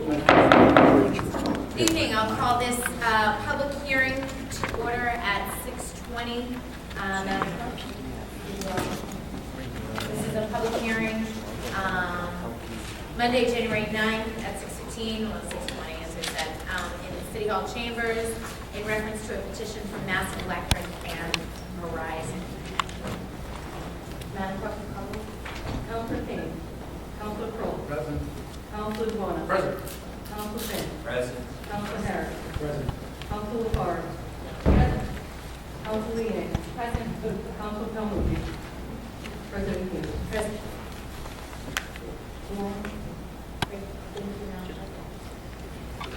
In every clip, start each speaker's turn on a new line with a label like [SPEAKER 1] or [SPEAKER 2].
[SPEAKER 1] Good evening. I'll call this public hearing to order at 6:20. This is a public hearing Monday, January 9th at 6:15, well 6:20 as I said, in the City Hall chambers in reference to a petition from Mass Electric and Verizon. Madam Clerk, call roll.
[SPEAKER 2] Councilor King. Councilor Kroll.
[SPEAKER 3] Present.
[SPEAKER 2] Councilor Vaughn.
[SPEAKER 3] Present.
[SPEAKER 2] Councilor Finn.
[SPEAKER 3] Present.
[SPEAKER 2] Councilor Harris.
[SPEAKER 3] Present.
[SPEAKER 2] Councilor LaFarge. Present. Councilor Leeang.
[SPEAKER 1] Present.
[SPEAKER 2] Councilor Calhoun. President Hughes.
[SPEAKER 1] Present.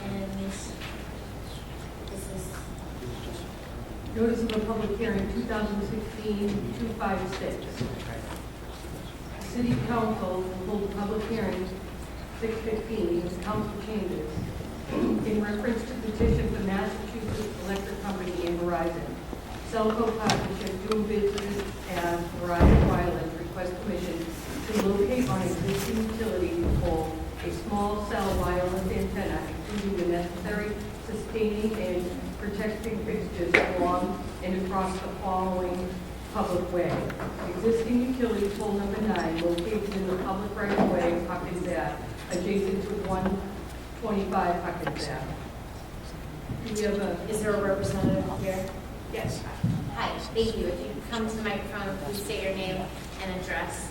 [SPEAKER 1] And this is
[SPEAKER 2] Notice of a public hearing, 2016-256. City Council will hold a public hearing, 6:15, in the council chambers, in reference to petition for Massachusetts Electric Company and Verizon. Cellco Partnership doing business as Verizon Wireless request permission to locate on existing utility pole a small cell wireless antenna, including the necessary sustaining and protecting fixtures along and across the following public way. Existing utility pole number 9, located in the public right-of-way of Huckins Ave, adjacent to 125 Huckins Ave. Do we have a...
[SPEAKER 1] Is there a representative here?
[SPEAKER 2] Yes.
[SPEAKER 1] Hi, thank you. If you come to the microphone, please state your name and address.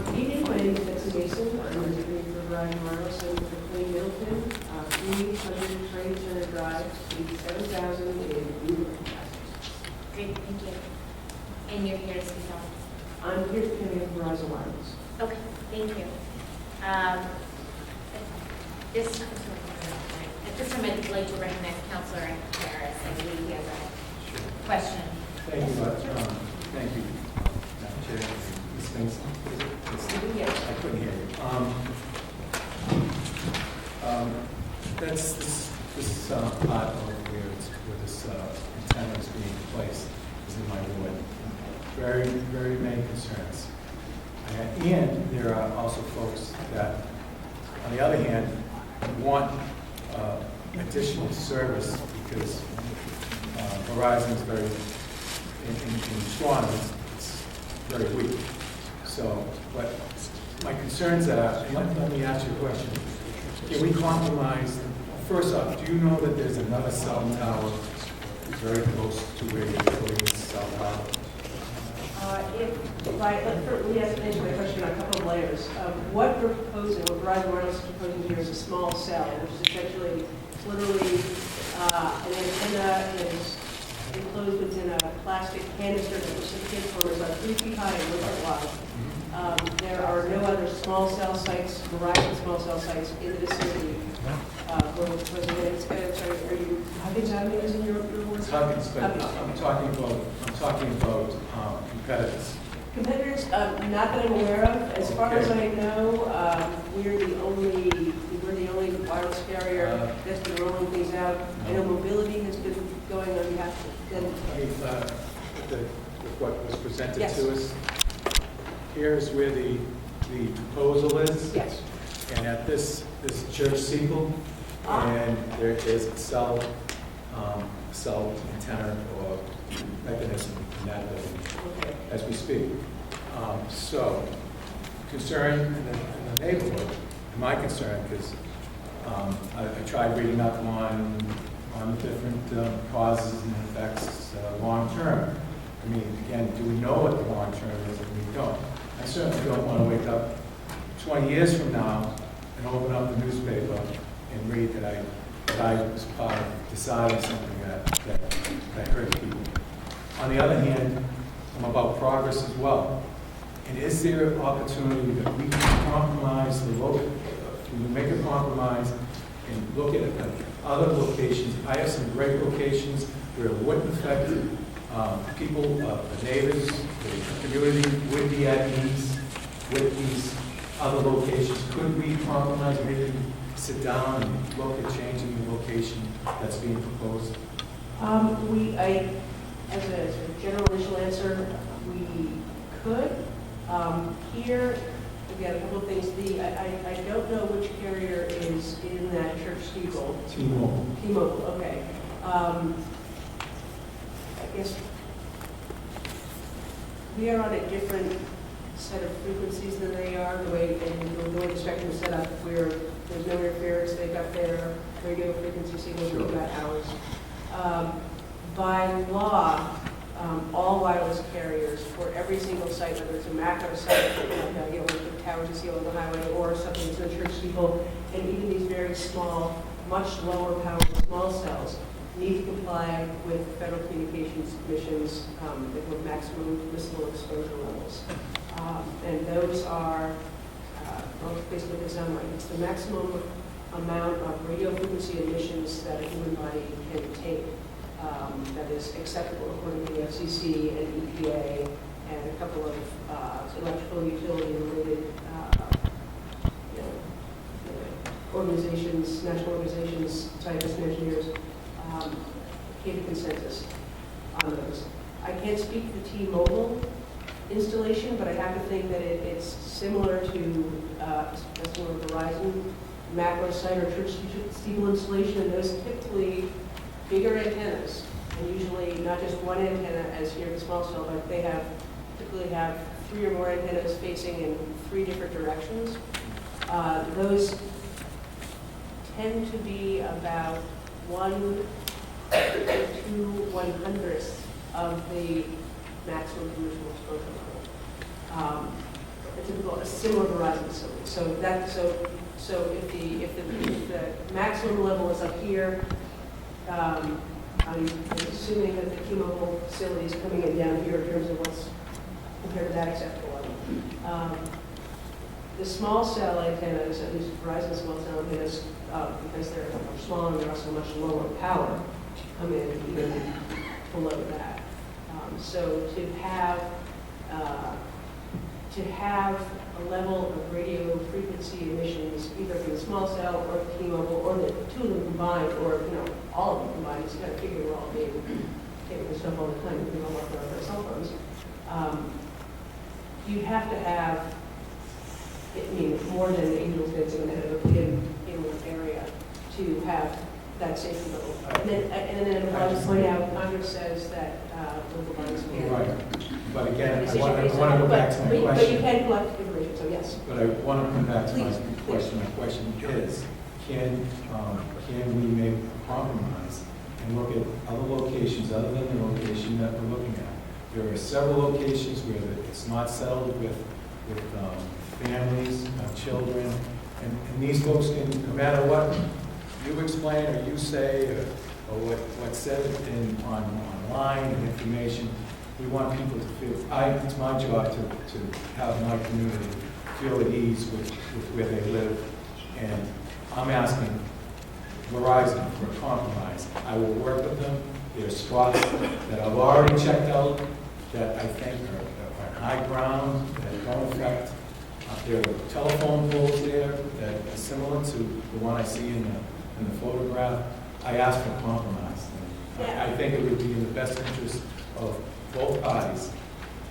[SPEAKER 4] Good evening, my name is Betsy Mason. I'm a deputy for Verizon Wireless in Queen Middleton, 300 Trade Center Drive, 87,000 in Newburgh.
[SPEAKER 1] Great, thank you. And you're here to speak on?
[SPEAKER 4] I'm here to come in Verizon Wireless.
[SPEAKER 1] Okay, thank you. At this time, I'd like to recognize Councilor Harris. I believe he has a question.
[SPEAKER 3] Thank you, thank you, Madam Chair. Ms. Mason?
[SPEAKER 1] Yes.
[SPEAKER 3] I couldn't hear you. That's this part of where this antenna is being placed is in my ward. Very, very many concerns. And there are also folks that, on the other hand, want additional service because Verizon is very in strong. It's very weak. So, but my concerns are, let me ask you a question. Can we compromise, first off, do you know that there's another cell tower very close to where you're putting this cell tower?
[SPEAKER 4] Let me answer my question on a couple of layers. What we're proposing, what Verizon Wireless is proposing here is a small cell, which is essentially literally an antenna is enclosed within a plastic canister that was transformers about 3 feet high and 1 foot wide. There are no other small cell sites, Verizon small cell sites in the vicinity. Are you Huggins Avenue is in your ward?
[SPEAKER 3] Huggins, but I'm talking about competitors.
[SPEAKER 4] Competitors, not that I'm aware of. As far as I know, we're the only wireless carrier that's been rolling things out. I know mobility has been going on behalf of them.
[SPEAKER 3] With what was presented
[SPEAKER 4] Yes.
[SPEAKER 3] to us, here's where the proposal is.
[SPEAKER 4] Yes.
[SPEAKER 3] And at this church steeple, and there is a cell antenna or mechanism in that building
[SPEAKER 4] Okay.
[SPEAKER 3] as we speak. So, concern in the neighborhood, my concern, because I tried reading up on the different causes and effects long term. I mean, again, do we know what the long term is and we don't? I certainly don't want to wake up 20 years from now and open up the newspaper and read that I was part of deciding something that hurt people. On the other hand, I'm about progress as well. And is there an opportunity that we can compromise we can make a compromise and look at other locations? I have some great locations where it wouldn't affect people, the neighbors, the community would be at ease with these other locations. Could we compromise, maybe sit down and look at changing the location that's being proposed?
[SPEAKER 4] As a general initial answer, we could. Here, again, a couple of things. I don't know which carrier is in that church steeple.
[SPEAKER 3] T-Mobile.
[SPEAKER 4] T-Mobile, okay. I guess we are on a different set of frequencies than they are, the way the spectrum is set up, where there's no interference, they've got their radio frequency signals, we've got ours. By law, all wireless carriers for every single site, whether it's a macro site, with the towers you see along the highway, or something that's in the church steeple, and even these very small, much lower powered small cells, need to comply with Federal Communications Commission's maximum permissible exposure levels. And those are, basically what they sound like. It's the maximum amount of radio frequency emissions that a human body can take that is acceptable according to the FCC and EPA and a couple of electrical utility related organizations, national organizations, scientists and engineers came to consensus on those. I can't speak for the T-Mobile installation, but I have to think that it's similar to Verizon macro site or church steeple installation, and those typically bigger antennas, and usually not just one antenna as here at the small cell, but they typically have 3 or more antennas facing in 3 different directions. Those tend to be about 1 to 1/100th of the maximum permissible exposure level. A similar Verizon facility. So if the maximum level is up here, I'm assuming that the T-Mobile facility is coming in down here in terms of what's compared to that acceptable level. The small cell antennas, at least Verizon small cell antennas, because they're much smaller, they're also much lower power, come in even below that. So to have a level of radio frequency emissions, either from the small cell or the T-Mobile, or the 2 of them combined, or all of them combined, you got to figure we're all being taking this stuff all the time, we all work on our cell phones. You have to have, more than angels dancing in the head of a pin in one area to have that safety level. And then I'll just point out, Congress says that local bodies can.
[SPEAKER 3] Right. But again, I want to go back to my question.
[SPEAKER 4] But you can collect information, so yes.
[SPEAKER 3] But I want to come back to my
[SPEAKER 4] Please.
[SPEAKER 3] question. My question is, can we make a compromise and look at other locations other than the location that we're looking at? There are several locations where it's not settled with families, children, and these folks can, no matter what you explain or you say or what's said online and information, we want people to feel, it's my job to have my community feel at ease with where they live. And I'm asking Verizon for a compromise. I will work with them. There's spots that I've already checked out that I think are high ground, that don't affect. There are telephone poles there that are similar to the one I see in the photograph. I asked for compromise. And I think it would be in the best interest of both parties,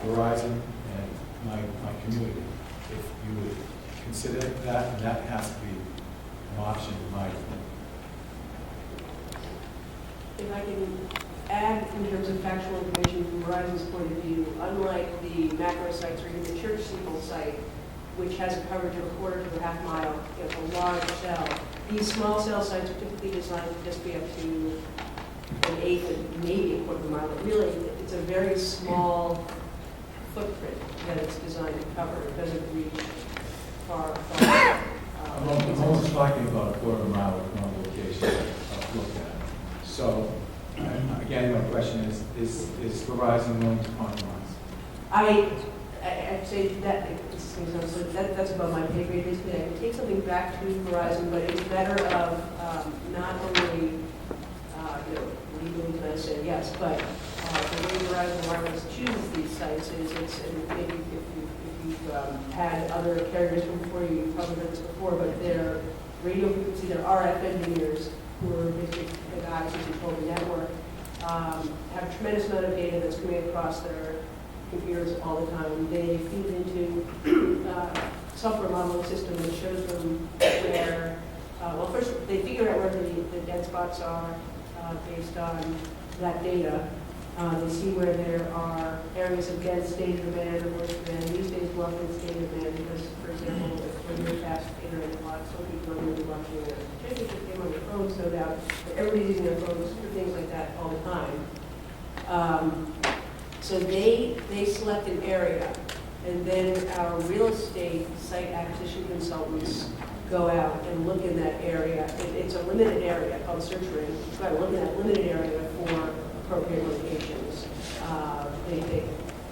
[SPEAKER 3] Verizon and my community, if you would consider that, and that has to be an option in my opinion.
[SPEAKER 4] If I can add in terms of factual information from Verizon's point of view, unlike the macro sites or even the church steeple site, which has a coverage of 1/4 to a 1/2 mile, it's a large cell. These small cell sites are typically designed to just be up to 1/8 and maybe 1/4 mile, but really it's a very small footprint that it's designed to cover. It doesn't reach far.
[SPEAKER 3] I'm almost talking about a 1/4 mile with one location I've looked at. So, again, my question is Verizon willing to compromise?
[SPEAKER 4] I'd say that that's above my pay grade. Basically, I can take something back to Verizon, but it's a matter of not only legally can I say yes, but the way Verizon Wireless chooses these sites is and maybe if you've had other carriers come before you, you've probably heard this before, but their radio frequency, their RF engineers, who are basically the guys who control the network, have a tremendous amount of data that's coming across their computers all the time. They feed into software modeling system that shows them where, well, first they figure out where the dead spots are based on that data. They see where there are areas of dense data demand or worse demand. These days, we're often data demand because, for example, when you're fast internet a lot, some people are going to be watching a championship game on their phones, no doubt. But everybody's using their phones for things like that all the time. So they select an area, and then our real estate site acquisition consultants go out and look in that area. It's a limited area called search ring. Go out and look in that limited area for appropriate locations. They take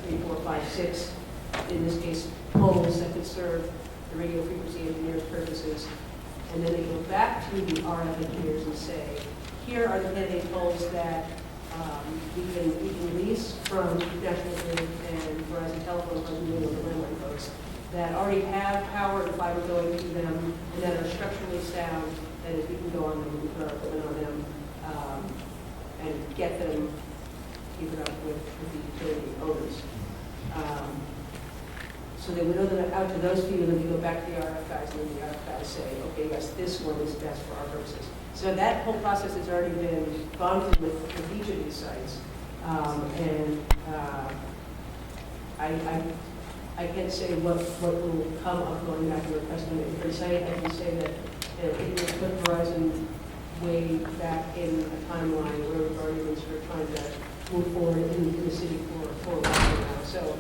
[SPEAKER 4] 3, 4, 5, 6, in this case, poles that could serve the radio frequency engineers' purposes. And then they go back to the RF engineers and say, here are the candidate poles that we can lease from National Grid and Verizon Telephone, Verizon the landline folks, that already have power and fiber going to them and that are structurally sound, that is, we can go on them and put our equipment on them and get them, keep it up with the utility owners. So they would know them out to those people, and then we go back to the RF guys, and then the RF guys say, okay, yes, this one is best for our purposes. So that whole process has already been gone through with each of these sites. I can't say what will come up going back to your precedent in site. I can say that it will put Verizon way back in a timeline where we've already been sort of trying to move forward into the city for a while now. So.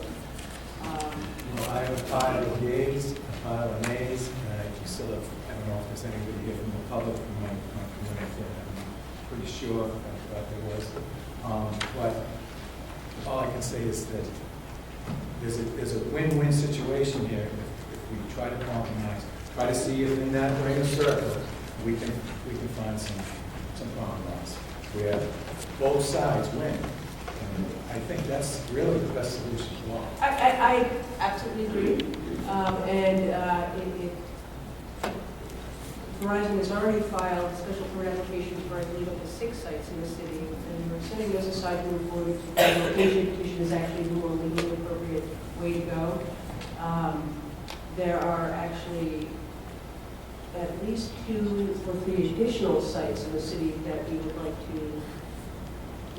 [SPEAKER 3] I have a pile of yays, a pile of nays, and I still have, I don't know if there's anybody here from the public who might communicate. I'm pretty sure that there was. But all I can say is that there's a win-win situation here if we try to compromise, try to see if in that ring of circle we can find some compromise where both sides win. And I think that's really the best solution to all.
[SPEAKER 4] I absolutely agree. Verizon has already filed special permit applications for, I believe, up to 6 sites in the city, and we're setting those aside to move forward. The location petition is actually the more legally appropriate way to go. There are actually at least 2 or 3 additional sites in the city that we would like to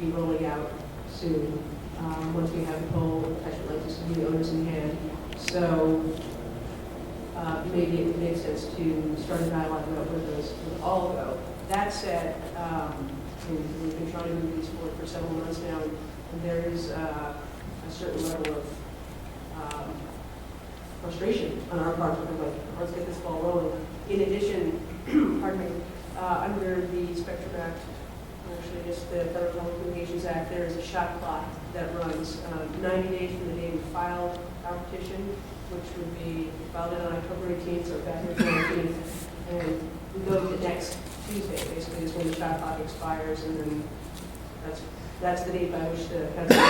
[SPEAKER 4] be rolling out soon, once we have the whole attachment license to the owners in hand. So maybe it makes sense to start a dialogue about where those would all go. That said, we've been trying to move these forward for several months now, and there is a certain level of frustration on our part. We're like, let's get this ball rolling. In addition, pardon me, under the Spectrum Act, actually just the Federal Telecommunications Act, there is a shot clock that runs 90 days from the day we filed our petition, which would be filed on October 18th, so February 19th, and we go to the next Tuesday, basically, is when the shot clock expires, and then that's the date by which the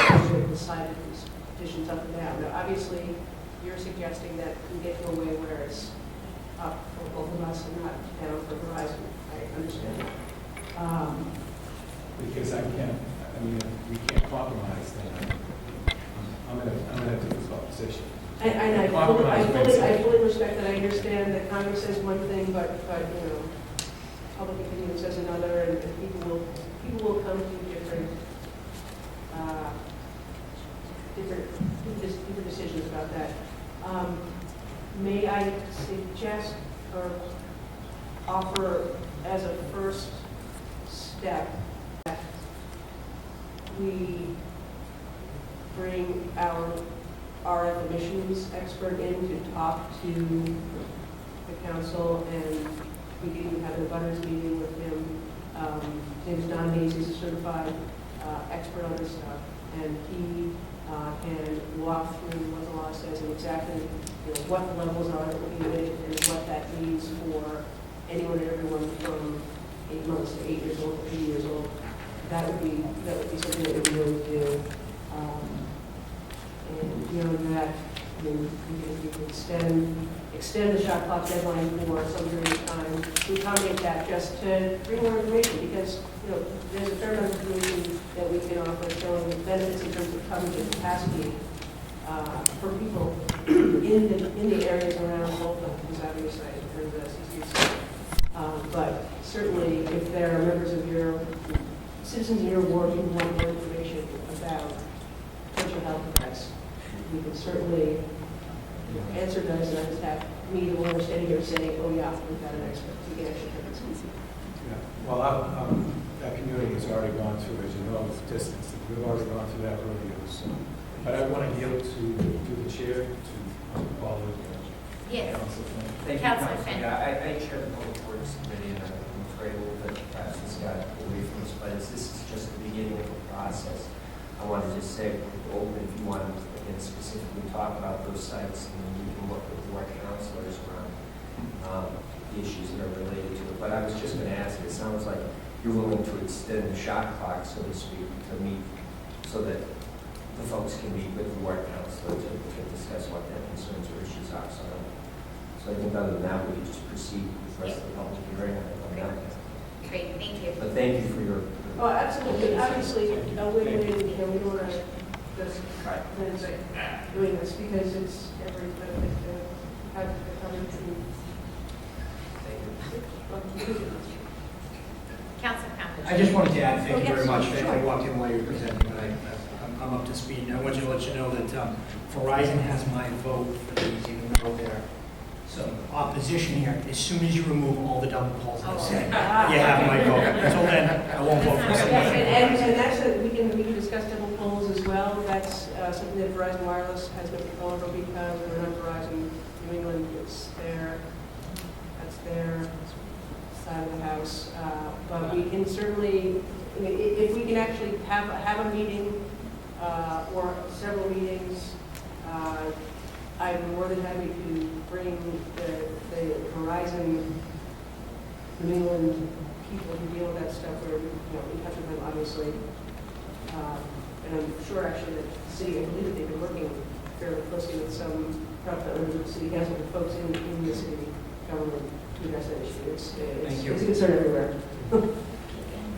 [SPEAKER 4] council decided these petitions up and down. Now, obviously, you're suggesting that we get to a way where it's up for both of us and not down for Verizon. I understand that.
[SPEAKER 3] Because we can't compromise then. I'm in a difficult position.
[SPEAKER 4] And I fully respect that. I understand that Congress says one thing, but public opinion says another, and people will come to different decisions about that. May I suggest or offer as a first step that we bring our RF emissions expert in to talk to the council, and we could even have a butters meeting with him. His name is Don Hayes. He's a certified expert on this stuff, and he can walk through what the law says and exactly what the levels are that will be emitted and what that means for anyone and everyone from 8 months to 8 years old to 80 years old. That would be something that we really do. And beyond that, we can extend the shot clock deadline for some period of time to accommodate that, just to bring more information, because there's a fair amount of information that we can offer showing benefits in terms of coverage and capacity for people in the areas around both of these Avenue site and the CC site. But certainly, if there are members of your citizens in your ward who want more information about potential health effects, we can certainly answer those, and I just have me, the one standing here saying, oh yeah, we've got an expert, we can actually cover this.
[SPEAKER 3] Yeah. Well, that community has already gone through, as you know, it's distance. We've already gone through that earlier. So, but I want to yield to the chair to follow the
[SPEAKER 1] Yes.
[SPEAKER 3] council.
[SPEAKER 5] Thank you,
[SPEAKER 1] Councilor
[SPEAKER 5] Council.
[SPEAKER 1] Finn.
[SPEAKER 5] Yeah, I chair the Public Works Committee, and I'm afraid a little bit perhaps this got away from us, but this is just the beginning of the process. I want to just say, open, if you want to, again, specifically talk about those sites, and then we can work with the ward councilors around the issues that are related to it. But I was just going to ask, it sounds like you're willing to extend the shot clock, so to speak, to meet, so that the folks can meet with the ward councilor to discuss what their concerns or issues are. So I think other than that, we can just proceed with the rest of the public hearing on that.
[SPEAKER 1] Great, thank you.
[SPEAKER 5] But thank you for your.
[SPEAKER 4] Oh, absolutely, obviously, we don't want to just
[SPEAKER 5] Right.
[SPEAKER 4] doing this because it's every benefit to have the coverage
[SPEAKER 5] Thank you.
[SPEAKER 1] Councilor Campbell.
[SPEAKER 6] I just wanted to add, thank you
[SPEAKER 1] Oh,
[SPEAKER 6] very
[SPEAKER 1] yes,
[SPEAKER 6] much.
[SPEAKER 1] sure.
[SPEAKER 6] I walked in while you were presenting, but I'm up to speed. I want you to let you know that Verizon has my vote for these, even though there's some opposition here. As soon as you remove all the double polls, I say, you have my vote. Until then, I won't vote for
[SPEAKER 4] Yes,
[SPEAKER 6] someone.
[SPEAKER 4] and that's, we can discuss double polls as well. That's something that Verizon Wireless has no control over because we're not Verizon New England, it's that's their side of the house. But we can certainly, if we can actually have a meeting or several meetings, I'm more than happy to bring the Verizon New England people who deal with that stuff, where we touch with them, obviously. And I'm sure actually that the city, I believe that they've been working fairly closely with some members of the city council, and folks in the city government to address that issue.
[SPEAKER 6] Thank you.
[SPEAKER 4] It's a concern everywhere.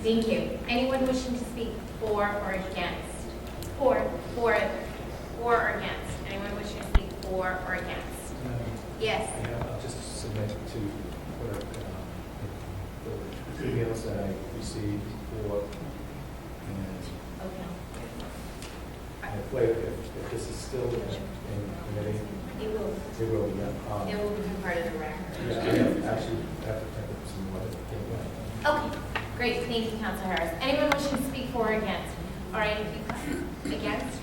[SPEAKER 1] Thank you. Anyone wishing to speak for or against? For or against? Anyone wishing to speak for or against? Yes.
[SPEAKER 3] Yeah, I'll just submit to what the emails that I received for,
[SPEAKER 1] Okay.
[SPEAKER 3] if this is still in committee,
[SPEAKER 1] It will,
[SPEAKER 3] it will, yeah.
[SPEAKER 1] it will become part of the record.
[SPEAKER 3] Yeah, I have to think of some more.
[SPEAKER 1] Okay, great, thank you, Councilor Harris. Anyone wishing to speak for or against? All right, if you come against,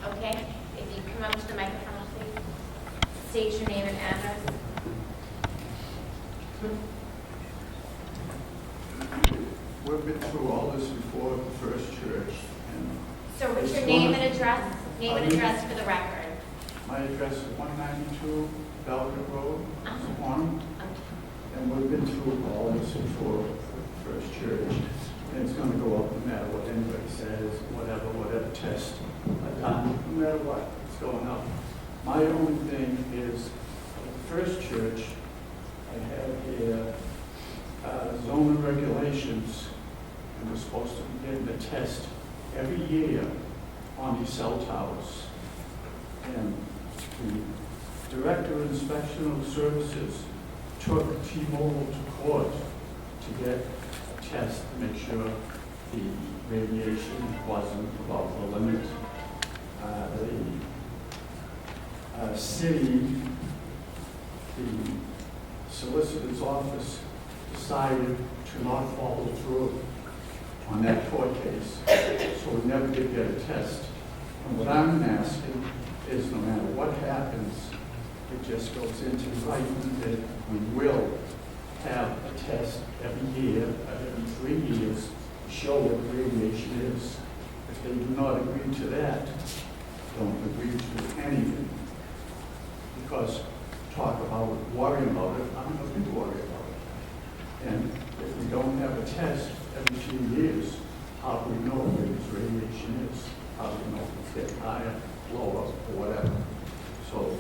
[SPEAKER 1] okay, if you come up to the microphone, please. State your name and address.
[SPEAKER 7] We've been through all this before at the First Church, and
[SPEAKER 1] So what's your name and address? Name and address for the record.
[SPEAKER 7] my address is 192 Belgrade Road, Swanham,
[SPEAKER 1] Okay.
[SPEAKER 7] and we've been through all this before at the First Church, and it's going to go up no matter what anybody says, whatever test are done, no matter what, it's going up. My only thing is, at the First Church, I have here zoning regulations, and we're supposed to be getting a test every year on these cell towers. And the Director of Inspectional Services took T-Mobile to court to get a test to make sure the radiation wasn't above the limit. The city, the solicitor's office decided to not follow through on that court case, so we never did get a test. And what I'm asking is, no matter what happens, it just goes into writing that we will have a test every year, every 3 years, to show what radiation is. If they do not agree to that, don't agree to anything. Because talk about worrying about it, I'm not going to worry about it. And if we don't have a test every 2 years, how do we know where this radiation is? How do we know if it's getting higher, lower, or whatever? So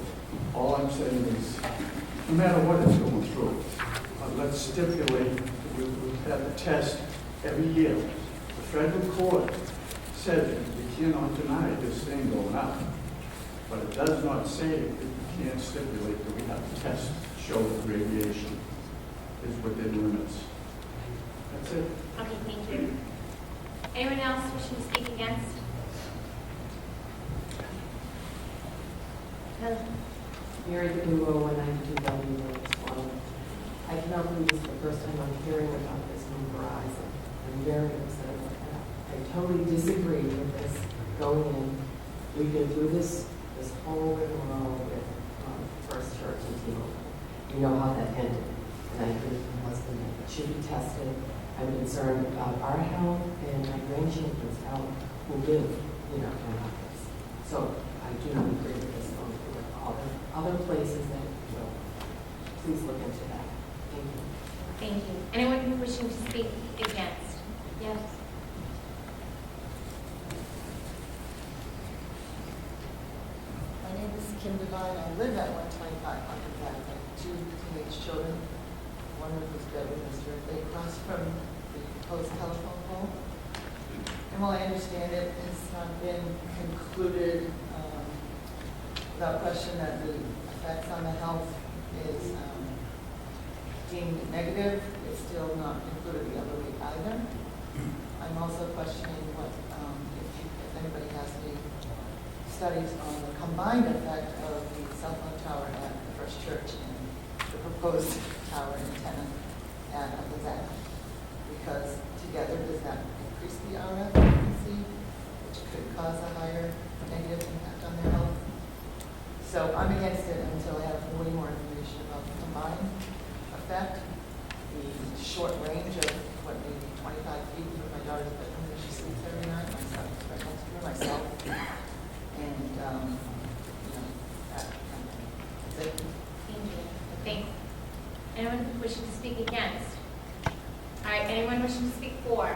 [SPEAKER 7] all I'm saying is, no matter what it's going through, let's stipulate that we'll have a test every year. The federal court said that we cannot deny this thing going up. But it does not say that you can't stipulate that we have to test to show that radiation is within limits. That's it.
[SPEAKER 1] Okay, thank you. Anyone else wishing to speak against? Heather?
[SPEAKER 8] Mary DeGuo, 192W Williams. I cannot believe this is the first time I'm hearing about this from Verizon. I'm very upset about that. I totally disagree with this going in. We've been through this whole rigmarole with First Church and T-Mobile. You know how that ended. And I agree with my husband that it should be tested. I'm concerned about our health and my grandchildren's health who live, in our office. So I do not agree with this going through other places that will. Please look into that. Thank you.
[SPEAKER 1] Thank you. Anyone wishing to speak against? Yes.
[SPEAKER 9] My name is Kim Devine. I live at 125 Concord Drive. I have two teenage children. One of whose bedroom is directly across from the proposed telephone pole. And while I understand it has not been concluded without question that the effects on the health is deemed negative, it's still not included the other way either. I'm also questioning what, if anybody has any studies on the combined effect of the cell phone tower at the First Church and the proposed tower antenna at the back. Because together, does that increase the RF frequency, which could cause a higher negative impact on their health? So I'm against it until I have way more information about the combined effect. The short range of what, maybe 25 feet from my daughter's bedroom where she sleeps every night, my son is right next to her, myself. And, that's it.
[SPEAKER 1] Thank you. Thanks. Anyone wishing to speak against? All right, anyone wishing to speak for?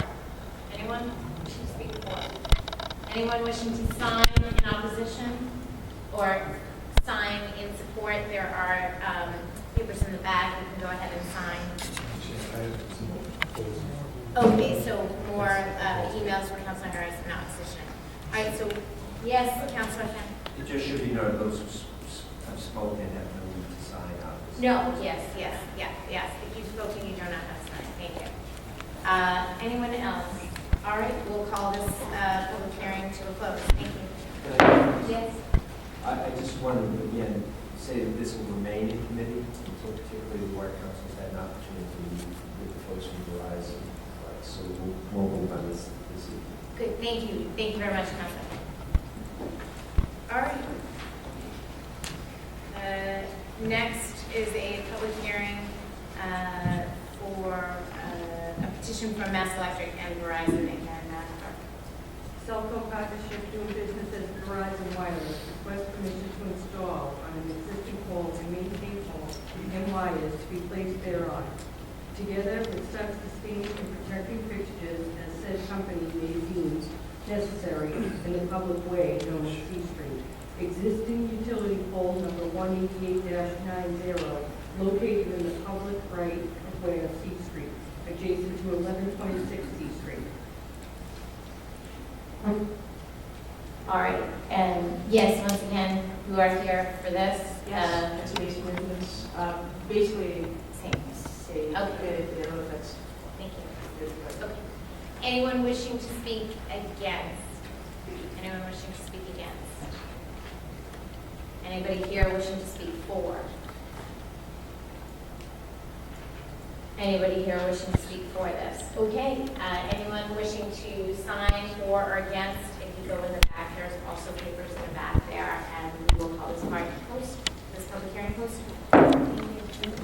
[SPEAKER 1] Anyone wishing to speak for? Anyone wishing to sign in opposition or sign in support? There are papers in the back. You can go ahead and sign. Okay, so more emails for Councilor Harris in opposition. All right, so yes, Councilor Chen.
[SPEAKER 5] It just should be noted, those who have spoken have no need to sign out.
[SPEAKER 1] No, yes. If you've spoken, you do not have to sign. Thank you. Anyone else? All right, we'll call this public hearing to a close. Thank you. Yes.
[SPEAKER 5] I just wanted to, again, say that this will remain in committee until particularly the Warrant Council's had an opportunity to meet with the folks from Verizon. So we'll move on this evening.
[SPEAKER 1] Good, thank you. Thank you very much, Councilor. All right. Next is a public hearing for a petition from Mass Electric and Verizon again.
[SPEAKER 2] Cellco Partnership doing business as Verizon Wireless request permission to install on an existing pole and maintain pole and wires to be placed thereon, together with such sustaining and protecting fixtures as said company may deem necessary in the public way known as C Street. Existing utility pole number 188-90 located in the public right of way of C Street, adjacent to 1126 C Street.
[SPEAKER 1] All right, and yes, once again, you are here for this.
[SPEAKER 4] Yes, it's basically
[SPEAKER 1] Same.
[SPEAKER 4] say,
[SPEAKER 1] Okay.
[SPEAKER 4] that's
[SPEAKER 1] Thank you. Okay. Anyone wishing to speak against? Anyone wishing to speak against? Anybody here wishing to speak for? Anybody here wishing to speak for this? Okay, anyone wishing to sign for or against? If you go in the back, there's also papers in the back there, and we will call this part post, this public hearing post.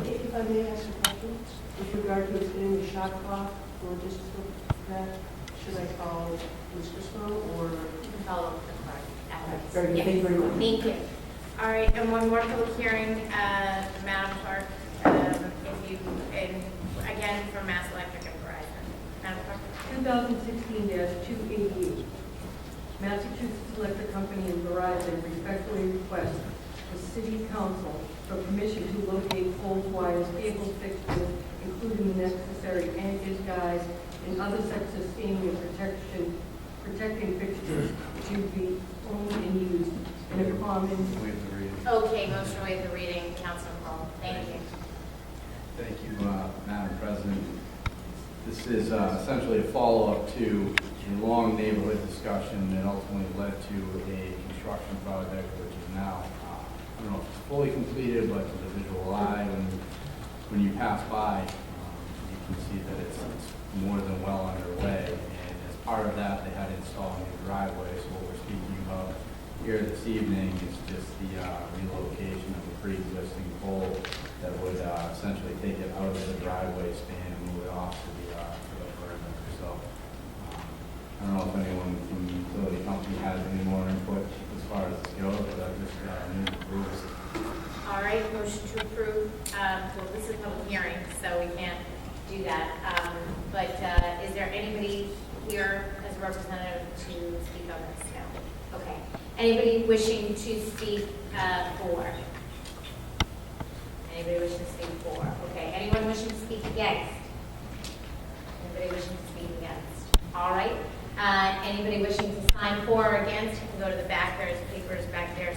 [SPEAKER 4] If I may ask a question, with regard to getting the shot clock or just that, should I call Ms. Crispo or?
[SPEAKER 1] You can follow up with the clerk afterwards.
[SPEAKER 4] Very good,
[SPEAKER 1] Yes.
[SPEAKER 4] thank you very much.
[SPEAKER 1] Thank you. All right, and one more public hearing, Madam Clerk, if you, and again, for Mass Electric and Verizon. Madam Clerk?
[SPEAKER 2] 2016-288. Massachusetts Electric Company and Verizon respectfully request the City Council for permission to locate poles, wires, cables, fixtures, including the necessary anchors, guides, and other such sustaining and protecting fixtures to be owned and used in a common.
[SPEAKER 10] Waive the reading.
[SPEAKER 1] Okay, motion to waive the reading, Councilor Paul. Thank you.
[SPEAKER 10] Thank you, Madam President. This is essentially a follow-up to a long neighborhood discussion that ultimately led to a construction project, which is now, I don't know if it's fully completed, but to the visual eye, when you pass by, you can see that it's more than well underway. And as part of that, they had to install a new driveway. So what we're speaking about here this evening is just the relocation of a pre-existing pole that would essentially take it out of the driveway span and move it off to the perimeter. So I don't know if anyone from the utility company has any more input as far as this goes, but I just need to approve it.
[SPEAKER 1] All right, motion to approve. Well, this is a public hearing, so we can't do that. But is there anybody here as a representative to speak on this? No. Okay. Anybody wishing to speak for? Anybody wishing to speak for? Okay. Anyone wishing to speak against? Anybody wishing to speak against? All right. Anybody wishing to sign for or against? You can go to the back. There's papers back there